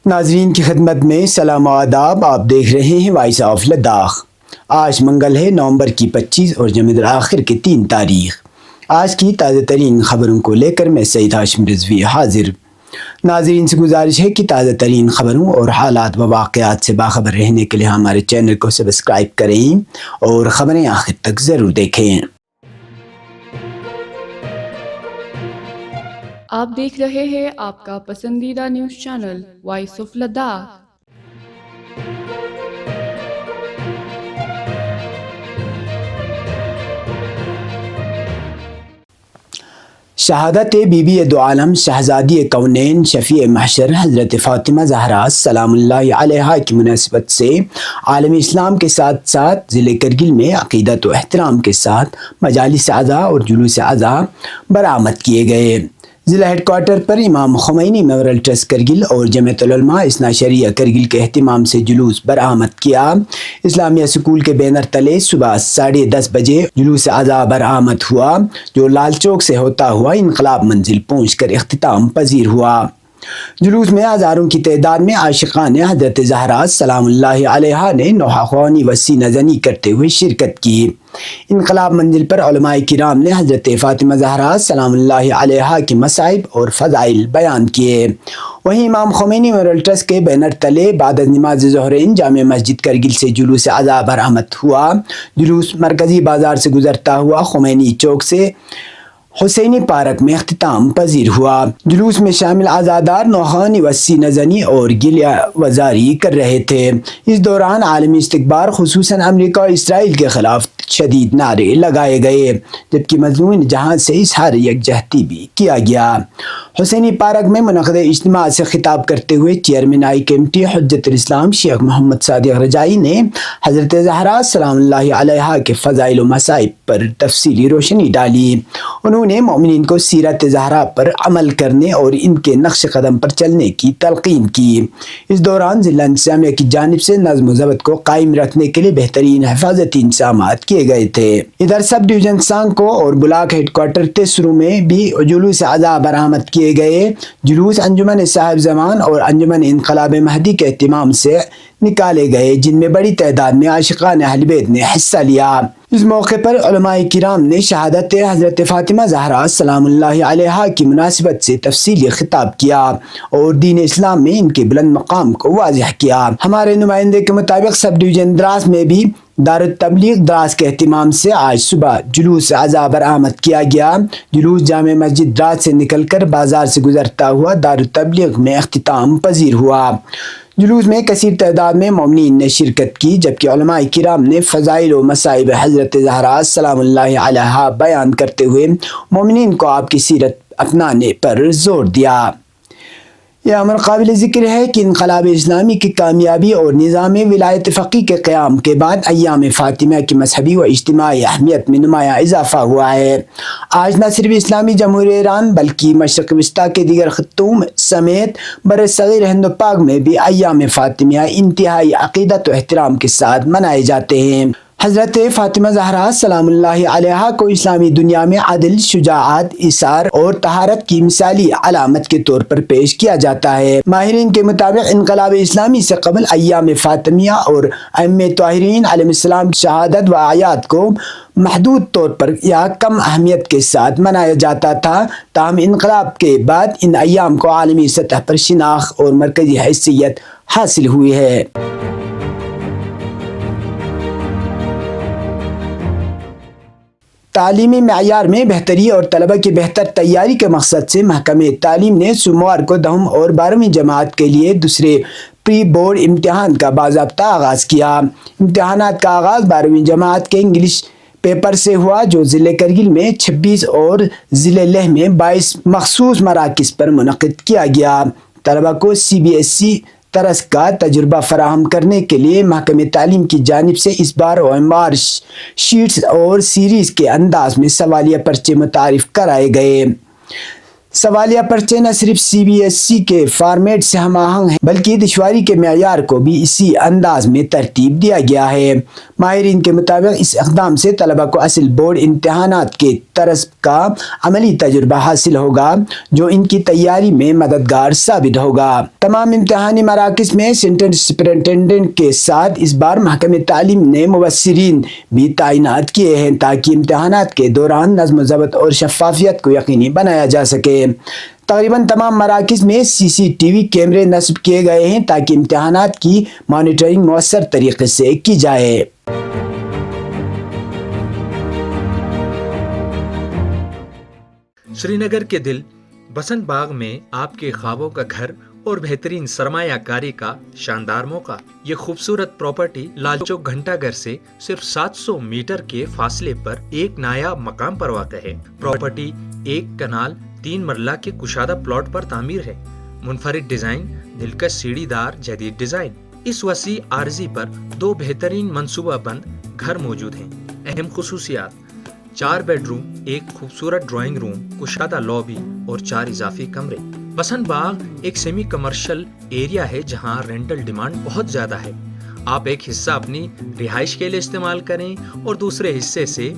ناظرین کی خدمت میں سلام و آداب. آپ دیکھ رہے ہیں وائس آف لداخ. آج منگل ہے، نومبر کی 25 اور جمادی الآخر کی 3 تاریخ. آج کی تازہ ترین خبروں کو لے کر میں سعید ہاشم رضوی حاضر. ناظرین سے گزارش ہے کہ تازہ ترین خبروں اور حالات و واقعات سے باخبر رہنے کے لیے ہمارے چینل کو سبسکرائب کریں اور خبریں آخر تک ضرور دیکھیں. آپ دیکھ رہے ہیں آپ کا پسندیدہ news channel voice of Ladakh. شہادت بی بی دو عالم شہزادی کونین شفیع محشر حضرت فاطمہ زہرا سلام اللہ علیہا کی مناسبت سے عالم اسلام کے ساتھ ساتھ ضلع کرگل میں عقیدت و احترام کے ساتھ مجالس اعضاء اور جلوس اعضاء برآمد کیے گئے. ضلع ہیڈ کوارٹر پر امام خمینی میموریل ٹرسٹ کرگل اور جمعیت العلماء اثنا عشریہ کرگل کے اہتمام سے جلوس برآمد کیا. اسلامیہ سکول کے بینر تلے صبح 10:30 بجے جلوس اعضاء برآمد ہوا، جو لال چوک سے ہوتا ہوا انقلاب منزل پہنچ کر اختتام پذیر ہوا. جلوس میں ہزاروں کی تعداد میں عاشقان حضرت زہرا سلام اللہ علیہا نے نوحہ خوانی و سینہ زنی کرتے ہوئے شرکت کی. انقلاب منزل پر علماء کرام نے حضرت فاطمہ زہرا سلام اللہ علیہا کی مصائب اور فضائل بیان کیے. وہیں امام خمینی میموریل ٹرسٹ کے بینر تلے بعد از نماز ظہرین جامع مسجد کرگل سے جلوس اعضاء برآمد ہوا. جلوس مرکزی بازار سے گزرتا ہوا خمینی چوک سے حسینی پارک میں اختتام پذیر ہوا. جلوس میں شامل عزادار نوحانی و سینہ زنی اور گلیہ وزاری کر رہے تھے. اس دوران عالمی استکبار خصوصاً امریکہ اور اسرائیل کے خلاف شدید نعرے لگائے گئے، جبکہ مضمون جہاں سے اظہار یکجہتی بھی کیا گیا. حسینی پارک میں منعقدہ اجتماع سے خطاب کرتے ہوئے چیئرمین آئی کمیٹی حجت الاسلام شیخ محمد صادق رجائی نے حضرت زہرا سلام اللہ علیہا کے فضائل و مصائب پر تفصیلی روشنی ڈالی. انہوں نے مومنین کو سیرت زہرا پر عمل کرنے اور ان کے نقش قدم پر چلنے کی تلقین کی. اس دوران ضلع انتظامیہ کی جانب سے نظم و ضبط کو قائم رکھنے کے لیے بہترین حفاظتی انتظامات کیے گئے تھے. ادھر سب ڈویژن سانکو اور بلاک ہیڈ کوارٹر تیسرو میں بھی جلوس اعضاء برآمد کیے گئے. جلوس انجمن صاحب زمان اور انجمن انقلاب مہدی کے اہتمام سے نکالے گئے، جن میں بڑی تعداد میں عاشقان اہل بیت نے حصہ لیا. اس موقع پر علماء کرام نے شہادت حضرت فاطمہ زہرا سلام اللہ علیہا کی مناسبت سے تفصیلی خطاب کیا اور دین اسلام میں ان کے بلند مقام کو واضح کیا. ہمارے نمائندے کے مطابق سب ڈویژن دراس میں بھی دارالتبلیغ دراس کے اہتمام سے آج صبح جلوس اعضاء برآمد کیا گیا. جلوس جامع مسجد دراس سے نکل کر بازار سے گزرتا ہوا دارالتبلیغ میں اختتام پذیر ہوا. جلوس میں کثیر تعداد میں مومنین نے شرکت کی، جبکہ علماء کرام نے فضائل و مصائب حضرت زہرا سلام اللہ علیہا بیان کرتے ہوئے مومنین کو آپ کی سیرت اپنانے پر زور دیا. یہ امر قابل ذکر ہے کہ انقلاب اسلامی کی کامیابی اور نظام ولایت فقیہ کے قیام کے بعد ایام فاطمہ کی مذہبی و اجتماعی اہمیت میں نمایاں اضافہ ہوا ہے. آج نہ صرف اسلامی جمہوریہ ایران بلکہ مشرق وسطیٰ کے دیگر خطوں سمیت برصغیر ہند و پاک میں بھی ایام فاطمیہ انتہائی عقیدت و احترام کے ساتھ منائے جاتے ہیں. حضرت فاطمہ زہرا سلام اللہ علیہا کو اسلامی دنیا میں عدل، شجاعت، ایثار اور طہارت کی مثالی علامت کے طور پر پیش کیا جاتا ہے. ماہرین کے مطابق انقلاب اسلامی سے قبل ایام فاطمیہ اور ائمہ طاہرین علیہ السلام کی شہادت و اعیاد کو محدود طور پر یا کم اہمیت کے ساتھ منایا جاتا تھا، تاہم انقلاب کے بعد ان ایام کو عالمی سطح پر شناخت اور مرکزی حیثیت حاصل ہوئی ہے. تعلیمی معیار میں بہتری اور طلبہ کی بہتر تیاری کے مقصد سے محکمہ تعلیم نے سوموار کو 10 اور 12ویں جماعت کے لیے دوسرے پری بورڈ امتحان کا باضابطہ آغاز کیا. امتحانات کا آغاز 12ویں جماعت کے انگلش پیپر سے ہوا، جو ضلع کرگل میں 26 اور ضلع لیہ میں 22 مخصوص مراکز پر منعقد کیا گیا. طلبہ کو CBSE طرز کا تجربہ فراہم کرنے کے لیے محکمہ تعلیم کی جانب سے اس بار OMR شیٹس اور سیریز کے انداز میں سوالیہ پرچے متعارف کرائے گئے. سوالیہ پرچے نہ صرف CBSE کے فارمیٹ سے ہم آہنگ ہیں بلکہ دشواری کے معیار کو بھی اسی انداز میں ترتیب دیا گیا ہے۔ ماہرین کے مطابق اس اقدام سے طلبہ کو اصل بورڈ امتحانات کے طرز کا عملی تجربہ حاصل ہوگا جو ان کی تیاری میں مددگار ثابت ہوگا۔ تمام امتحانی مراکز میں سینٹر سپرنٹینڈنٹ کے ساتھ اس بار محکمہ تعلیم نے مبصرین بھی تعینات کیے ہیں تاکہ امتحانات کے دوران نظم و ضبط اور شفافیت کو یقینی بنایا جا سکے۔ تقریباً تمام مراکز میں CCTV کیمرے نصب کیے گئے ہیں تاکہ امتحانات کی مانیٹرنگ مؤثر طریقے سے کی جائے۔ سری نگر کے دل بسنت باغ میں آپ کے خوابوں کا گھر اور بہترین سرمایہ کاری کا شاندار موقع۔ یہ خوبصورت پراپرٹی لال چوک گھنٹہ گھر سے صرف 700 میٹر کے فاصلے پر ایک نایاب مقام پر واقع ہے۔ پراپرٹی 1 کنال 3 مرلہ کے کشادہ پلاٹ پر تعمیر ہے۔ منفرد ڈیزائن، دلکش سیڑھی دار جدید ڈیزائن۔ اس وسیع عرضی پر 2 بہترین منصوبہ بند گھر موجود ہیں۔ اہم خصوصیات: 4 بیڈ روم، 1 خوبصورت ڈرائنگ روم، کشادہ لابی اور 4 اضافی کمرے۔ بسنت باغ ایک سیمی کمرشل ایریا ہے جہاں رینٹل ڈیمانڈ بہت زیادہ ہے۔ آپ ایک حصہ اپنی رہائش کے لیے استعمال کریں اور دوسرے حصے سے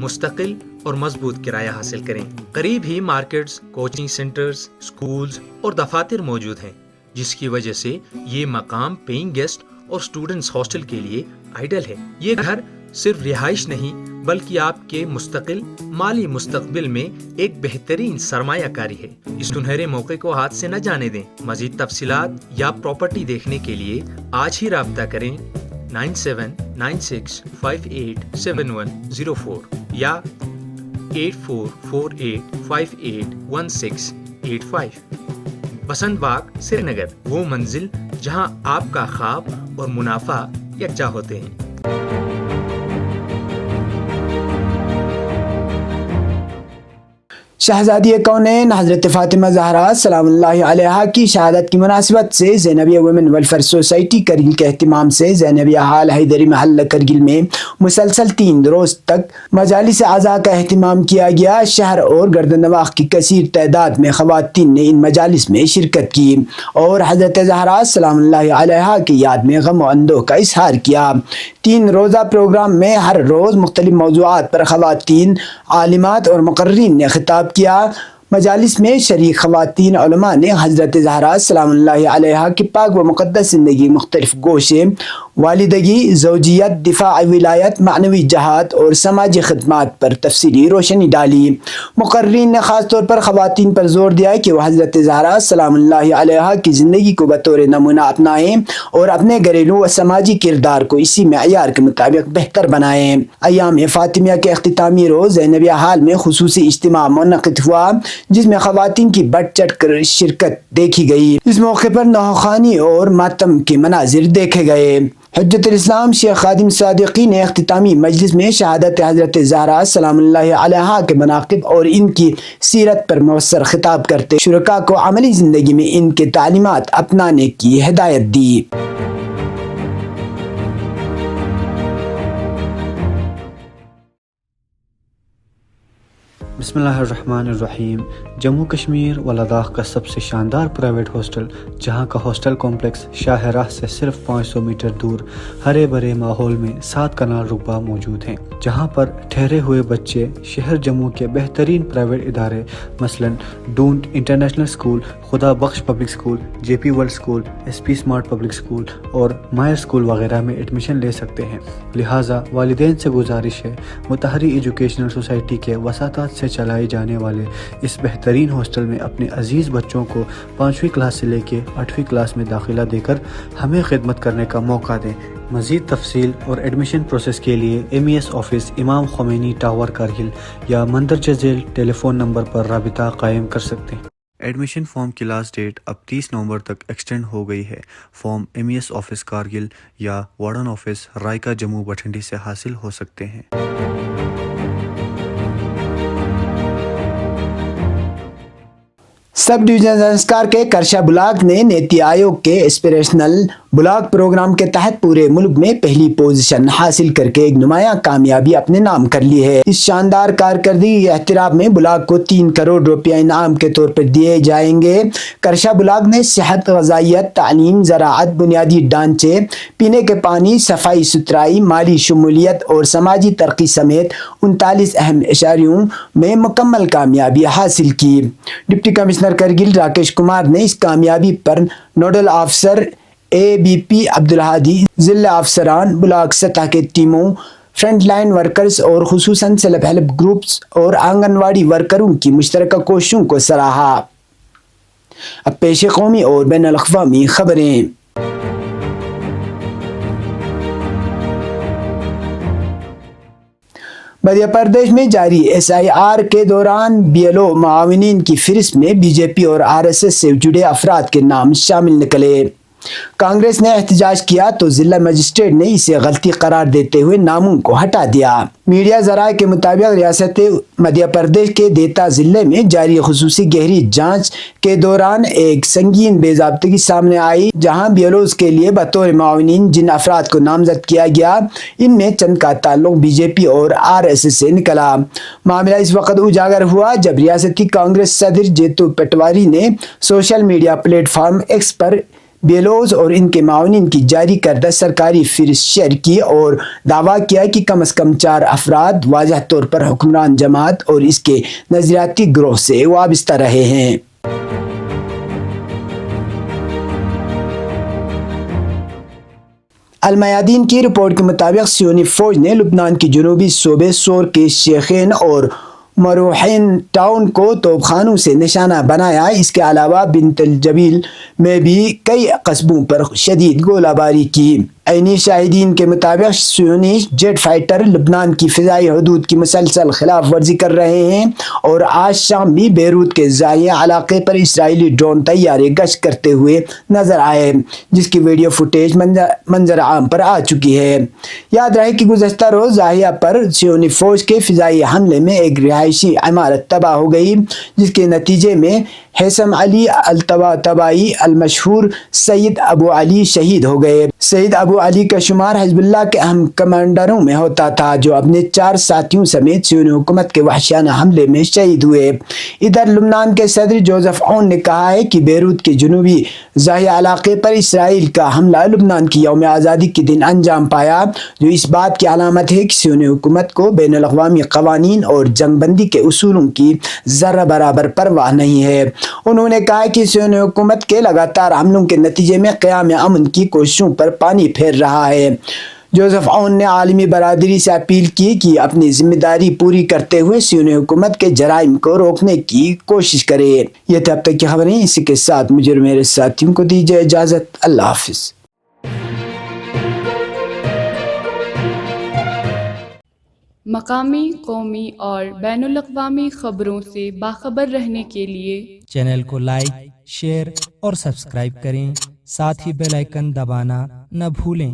مستقل اور مضبوط کرایہ حاصل کریں۔ قریب ہی مارکیٹس، کوچنگ سینٹرز، سکولز اور دفاتر موجود ہیں جس کی وجہ سے یہ مقام پیئنگ گیسٹ اور اسٹوڈنٹس ہاسٹل کے لیے آئیڈل ہے۔ یہ گھر صرف رہائش نہیں بلکہ آپ کے مستقل مالی مستقبل میں ایک بہترین سرمایہ کاری ہے۔ اس سنہرے موقع کو ہاتھ سے نہ جانے دیں۔ مزید تفصیلات یا پراپرٹی دیکھنے کے لیے آج ہی رابطہ کریں 9796587104 یا 8448581685۔ بسنت باغ سری نگر، وہ منزل جہاں آپ کا خواب اور منافع یکجا ہوتے ہیں۔ شہزادی کونین حضرت فاطمہ زہرا سلام اللہ علیہا کی شہادت کی مناسبت سے زینبیہ ویمن ویلفیئر سوسائٹی کرگل کے اہتمام سے زینبیہ ہال حیدری محلہ کرگل میں مسلسل 3 روز تک مجالس اعضاء کا اہتمام کیا گیا۔ شہر اور گردن نواح کی کثیر تعداد میں خواتین نے ان مجالس میں شرکت کی اور حضرت زہرا سلام اللہ علیہا کی یاد میں غم و اندوہ کا اظہار کیا۔ 3 روزہ پروگرام میں ہر روز مختلف موضوعات پر خواتین، عالمات اور مقررین نے خطاب کیا۔ مجالس میں شریک خواتین علماء نے حضرت زہرا سلام اللہ علیہا کی پاک و مقدس زندگی مختلف گوشے، والدگی، زوجیت، دفاع ولایت، معنوی جہاد اور سماجی خدمات پر تفصیلی روشنی ڈالی۔ مقررین نے خاص طور پر خواتین پر زور دیا کہ وہ حضرت زہرا سلام اللہ علیہا کی زندگی کو بطور نمونہ اپنائیں اور اپنے گھریلو و سماجی کردار کو اسی معیار کے مطابق بہتر بنائیں۔ ایام فاطمیہ کے اختتامی روز زینبیہ ہال میں خصوصی اجتماع منعقد ہوا جس میں خواتین کی بڑھ چڑھ کر شرکت دیکھی گئی۔ اس موقع پر نوحہ اور ماتم کے مناظر دیکھے گئے۔ حجت الاسلام شیخ خادم صادقی نے اختتامی مجلس میں شہادت حضرت زہرا سلام اللہ علیہا کے مناقب اور ان کی سیرت پر مؤثر خطاب کرتے شرکاء کو عملی زندگی میں ان کے تعلیمات اپنانے کی ہدایت دی۔ بسم اللہ الرحمن الرحیم۔ جموں کشمیر و لداخ کا سب سے شاندار پرائیویٹ ہاسٹل، جہاں کا ہاسٹل کمپلیکس شاہ راہ سے صرف 500 میٹر دور ہرے بھرے ماحول میں 7 کنال رقبہ موجود ہیں، جہاں پر ٹھہرے ہوئے بچے شہر جموں کے بہترین پرائیویٹ ادارے مثلاً don't international school, Khuda Bakhsh public school, JP world school, SP smart public school اور مائر اسکول وغیرہ میں ایڈمیشن لے سکتے ہیں۔ لہٰذا والدین سے گزارش ہے متحری ایجوکیشنل سوسائٹی کے وساطات سے چلائے جانے والے اس بہترین ہاسٹل میں اپنے عزیز بچوں کو 5ویں کلاس سے لے کے 8ویں کلاس میں داخلہ دے کر ہمیں خدمت کرنے کا موقع دیں۔ مزید تفصیل اور ایڈمیشن پروسیس کے لیے MES آفس امام خمینی ٹاور کارگل یا مندرجہ ذیل ٹیلی فون نمبر پر رابطہ قائم کر سکتے ہیں۔ ایڈمیشن فارم کی لاسٹ ڈیٹ اب 30 نومبر تک ایکسٹینڈ ہو گئی ہے۔ فارم MES آفس کارگل یا وارڈن آفس رائکا جموں بٹھنڈی سے حاصل ہو سکتے ہیں۔ سب ڈویژن زنسکار کے کرشا بلاک نے نیتی آیوگ کے اسپریشنل بلاک پروگرام کے تحت پورے ملک میں پہلی پوزیشن حاصل کر کے ایک نمایاں کامیابی اپنے نام کر لی ہے۔ اس شاندار کارکردگی کے احترام میں بلاک کو 3 کروڑ روپیہ انعام کے طور پر دیے جائیں گے۔ کرشا بلاک نے صحت، غذائیت، تعلیم، زراعت، بنیادی ڈھانچے، پینے کے پانی، صفائی ستھرائی، مالی شمولیت اور سماجی ترقی سمیت 39 اہم اشاریوں میں مکمل کامیابی حاصل کی۔ ڈپٹی کمشنر کرگل راکیش کمار نے اس کامیابی پر نوڈل آفیسر ABP عبدالہادی، ضلع افسران، بلاک سطح کے ٹیموں، فرنٹ لائن ورکرز اور خصوصاً سیلف ہیلپ گروپس اور آنگن واڑی ورکروں کی مشترکہ کوششوں کو سراہا۔ اب پیش قومی اور بین الاقوامی خبریں۔ مدھیہ پردیش میں جاری SIR کے دوران BLO معاونین کی فہرست میں BJP اور RSS سے جڑے افراد کے نام شامل نکلے۔ کانگریس نے احتجاج کیا تو ضلع مجسٹریٹ نے اسے غلطی قرار دیتے ہوئے ناموں کو ہٹا دیا۔ میڈیا ذرائع کے مطابق ریاست مدھیہ پردیش کے دیتا ضلع میں جاری خصوصی گہری جانچ کے دوران ایک سنگین بے ضابطگی سامنے آئی، جہاں BLOs کے لیے بطور معاونین جن افراد کو نامزد کیا گیا ان میں چند کا تعلق BJP اور RSS سے نکلا۔ معاملہ اس وقت اجاگر ہوا جب ریاستی کانگریس صدر جیتو پٹواری نے social media platform X پر BLOs اور ان کے معاونین کی جاری کردہ سرکاری فہرست شیئر کی اور دعویٰ کیا کہ کم از کم 4 افراد واضح طور پر حکمران جماعت اور اس کے نظریاتی گروہ سے وابستہ رہے ہیں۔ المیادین کی رپورٹ کے مطابق سیونی فوج نے لبنان کی جنوبی صوبے سور کے شیخین اور مروحین ٹاؤن کو توپ خانوں سے نشانہ بنایا۔ اس کے علاوہ بنت الجبیل میں بھی کئی قصبوں پر شدید گولہ باری کی۔ عینی شاہدین کے مطابق سیونی جیٹ فائٹر لبنان کی فضائی حدود کی مسلسل خلاف ورزی کر رہے ہیں اور آج شام بھی بیروت کے ضائع علاقے پر اسرائیلی ڈرون طیارے گشت کرتے ہوئے نظر آئے، جس کی ویڈیو فوٹیج منظر عام پر آ چکی ہے۔ یاد رہے کہ گزشتہ روز ضاحیہ پر سیونی فوج کے فضائی حملے میں ایک رہائشی عمارت تباہ ہو گئی، جس کے نتیجے میں حسم علی الطباطبائی المشہور سید ابو علی شہید ہو گئے۔ سید ابو علی کا شمار حزب اللہ کے اہم کمانڈروں میں ہوتا تھا، جو اپنے 4 ساتھیوں سمیت سیونی حکومت کے وحشیانہ حملے میں شہید ہوئے۔ ادھر لبنان کے صدر جوزف عون نے کہا ہے کہ بیروت کے جنوبی ضاحیہ علاقے پر اسرائیل کا حملہ لبنان کی یوم آزادی کے دن انجام پایا، جو اس بات کی علامت ہے کہ سیونی حکومت کو بین الاقوامی قوانین اور جنگ بندی کے اصولوں کی ذرہ برابر پرواہ نہیں ہے۔ انہوں نے کہا کہ سیونی حکومت کے لگاتار حملوں کے نتیجے میں قیام امن کی کوششوں پر پانی پھیر رہا ہے۔ جوزف عون نے عالمی برادری سے اپیل کی کہ اپنی ذمہ داری پوری کرتے ہوئے سیونی حکومت کے جرائم کو روکنے کی کوشش کرے۔ یہ تھے اب تک کی خبریں، اسی کے ساتھ مجھے اور میرے ساتھیوں کو دیجیے اجازت۔ اللہ حافظ۔ مقامی، قومی اور بین الاقوامی خبروں سے باخبر رہنے کے لیے چینل کو لائک، شیئر اور سبسکرائب کریں، ساتھ ہی بیل آئیکن دبانا نہ بھولیں۔